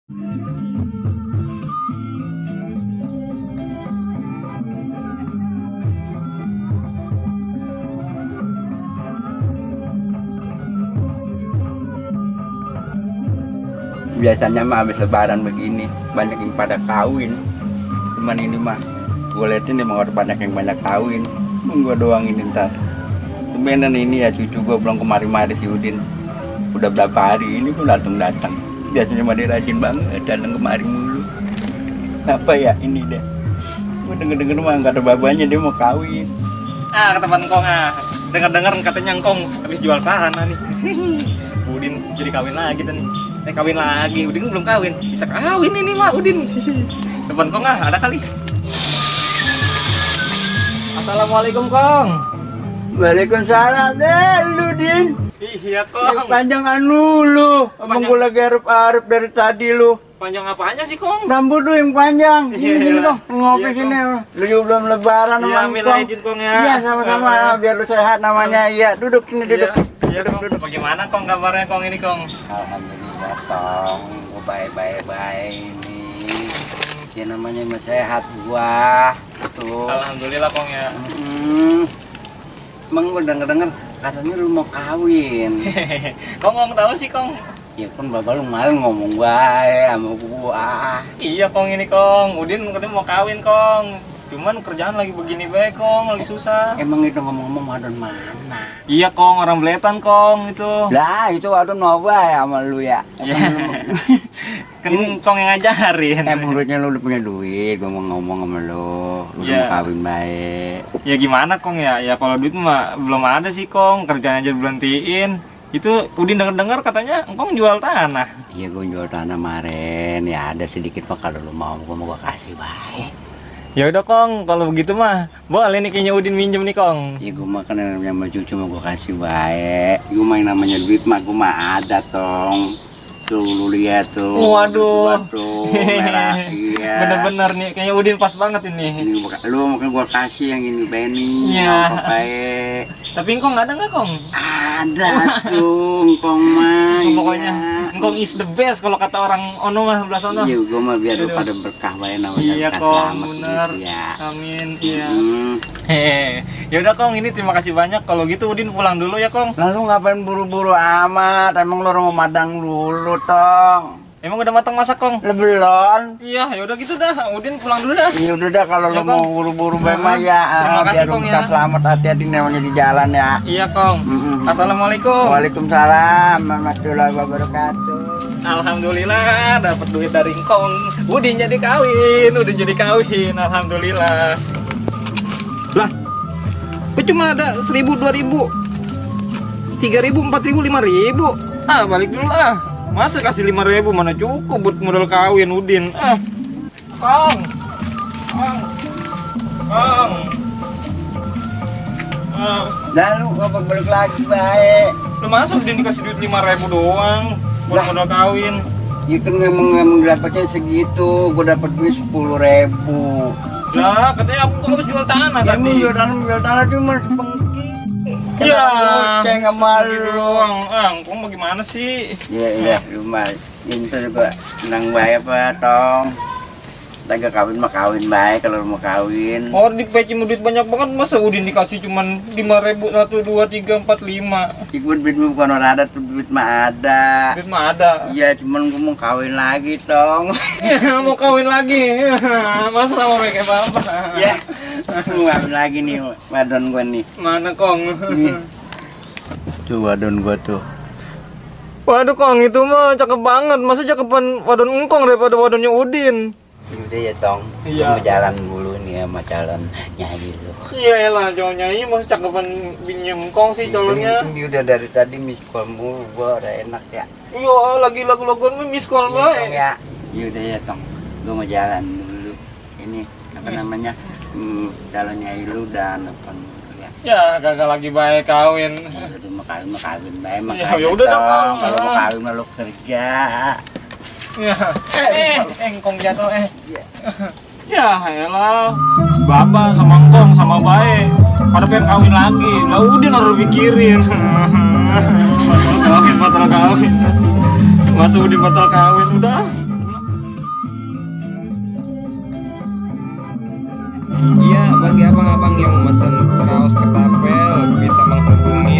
Biasanya mah habis lebaran begini banyak yang pada kawin. Cuman ini mah gue liatin emang orang banyak yang banyak kawin. Gue doang ini ntar. Tumbenan ini ya cucu gue belum kemari-mari si Udin. Udah berapa hari ini gue datang. Biasanya mah dia rajin banget datang kemari mulu. Apa ya ini deh. Gue denger mah nggak ada babanya dia mau kawin. Kata Ngkong dengar katanya Ngkong habis jual tanah nih. Udin jadi kawin lagi nih. Kawin lagi, Udin belum kawin. Bisa kawin ini mah Udin. Teman Kong ada kali. Assalamualaikum Kong. Waalaikumsalam lu Din. Iya Kong. Panjangan lu. Abang gue lagi arep dari tadi lu. Panjang apanya sih Kong? Rambut lu yang panjang. Gini dong, ngopi iya, sini. Lu juga belum lebaran iya, sama Kong. Iya, Kong ya. Iya, sama-sama. Biar lu sehat namanya. Iya, duduk sini duduk. Iya, duduk. Bagaimana Kong kabarnya Kong ini Kong? Alhamdulillah Tong, gua baik ini. Ya namanya masih sehat gua. Tuh. Alhamdulillah Kong ya. Emang gua denger katanya lu mau kawin. Kong tahu sih Kong. Ya kan bapak lu kemarin ngomong baik sama gua. Iya Kong ini Kong, Udin katanya mau kawin Kong. Cuman kerjaan lagi begini baik Kong, lagi susah. Emang itu ngomong-ngomong wadon mana? Iya Kong, orang Beletan Kong itu. Lah itu wadon mau baik sama lu ya. Iya. Kan Kong yang ngajarin. Menurutnya lu udah punya duit, gua mau ngomong sama lu. Lu mau kawin baik. Ya gimana Kong ya? Ya kalau duit mah belum ada sih Kong, kerjaan aja berhentiin. Itu Udin dengar katanya Engkong jual tanah. Iya gue jual tanah kemarin. Ya ada sedikit mah kalau lu mau gua kasih baik. Ya udah Kong, kalau begitu mah boleh nih kayaknya Udin minjem nih Kong. Iya gue mah kan namanya sama cucu mah gua kasih baik. Gue main namanya duit mah gua mah ada Tong. Tuh lu lihat tuh. Waduh. Tuh merah. Iya. Bener-bener nih kayaknya Udin pas banget ini. Ini lu mungkin gua kasih yang ini Benny. Iya. Baik. Tapi Engkong ada nggak Kong? Ada tuh Engkong mah. Pokoknya Engkong is the best kalau kata orang ono mah belah sono. Iya, gua mah biar lu pada berkah bae namanya. Iya Kong, bener. Gitu, ya. Amin. Iya. Ya udah Kong, ini terima kasih banyak. Kalau gitu Udin pulang dulu ya Kong. Lalu ngapain buru-buru amat? Emang lu mau madang dulu Tong? Emang udah matang masak Kong? Belum. Iya, ya udah gitu dah. Udin pulang dulu dah. Iya udah dah kalau Ya, lu mau buru-buru mah ya. Terima kasih biar Kong kita ya. selamat hati-hati namanya di jalan ya. Iya Kong. Assalamualaikum. Waalaikumsalam warahmatullahi wabarakatuh. Alhamdulillah dapat duit dari Engkong. Udin jadi kawin. Alhamdulillah. Lah, kok cuma ada 1.000, 2.000, 3.000, 4.000, 5.000? Balik dulu Masa kasih 5.000 mana cukup buat modal kawin Udin? Kong. Lalu apa balik lagi baik? Lu masa Udin dikasih duit 5.000 doang buat modal kawin? Ya kan emang dapatnya segitu, gua dapat duit 10.000. Lah, katanya aku harus jual tanah Ya tadi. jual tanah cuma sepengki. Ya, kayak nggak malu doang. Engkong bagaimana sih? Iya, lumayan. Itu juga senang baik apa Tong? Tangga kawin mah kawin baik kalau mau kawin. Oh, di peci duit banyak banget, masa Udin dikasih cuman 5.000, 1, 2, 3, 4, 5. Ikut duit bukan orang ada, tuh duit mah ada. Duit mah ada. Iya, cuman gua mau kawin lagi Tong. Mau kawin lagi. Masa sama kayak bapak. Ya, mau kawin lagi nih wadon gua nih. Mana Kong? Nih. Tuh wadon gua tuh. Waduh Kong, itu mah cakep banget. Masa cakepan wadon Engkong daripada wadonnya Udin? Udah ya Tong, Iya. gua mau jalan dulu nih sama calon nyai lu. Iya lah, calon nyai masa cakepan bininya Engkong sih calonnya. Ini udah dari tadi miss call mulu, gua udah enak ya. Iya, lagi lagu-laguan miss call Iya, Tong, bae. ya. Udah ya Tong, gua mau jalan dulu. Ini apa namanya? Calon nyai lu udah nelfon ya. Ya, kagak lagi baik kawin. Itu mau kawin bae mah. Ya udah dong, Kong. Kalau mau kawin mah lu kerja. Ya. Engkong jatuh Ya elah. Baba sama Engkong sama bae pada pengen kawin lagi. Lah Udin harus pikirin. Batal kawin. Masa Udin batal kawin udah. bagi abang-abang yang mesen kaos ketapel bisa menghubungi